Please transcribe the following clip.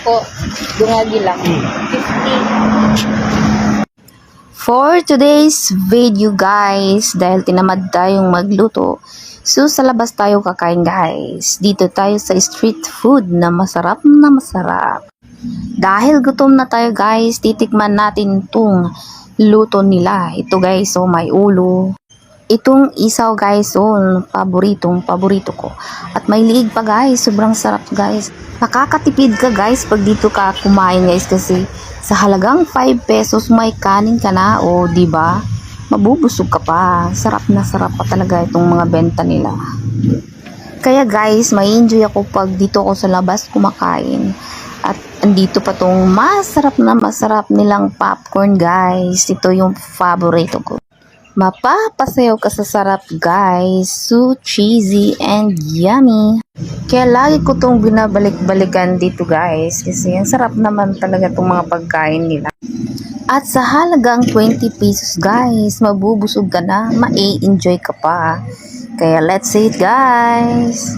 ako. Dungagi lang. 50. For today's video guys, dahil tinamad tayong magluto, so sa labas tayo kakain guys. Dito tayo sa street food na masarap na masarap. Dahil gutom na tayo guys, titikman natin itong luto nila. Ito guys, oh, may ulo. Itong isaw guys, oh, paborito ko. At may liig pa guys, sobrang sarap guys. Nakakatipid ka guys pag dito ka kumain guys kasi sa halagang 5 pesos may kanin ka na, o di ba? Mabubusog ka pa. Sarap na sarap pa talaga itong mga benta nila. Kaya guys, may enjoy ako pag dito ako sa labas kumakain. At andito pa tong masarap nilang popcorn guys. Ito yung favorito ko. Mapapasayaw ka sa sarap guys. So cheesy and yummy. Kaya lagi ko tong binabalik-balikan dito guys. Kasi ang sarap naman talaga tong mga pagkain nila. At sa halagang 20 pesos guys, mabubusog ka na, ma-enjoy ka pa. Kaya let's eat guys.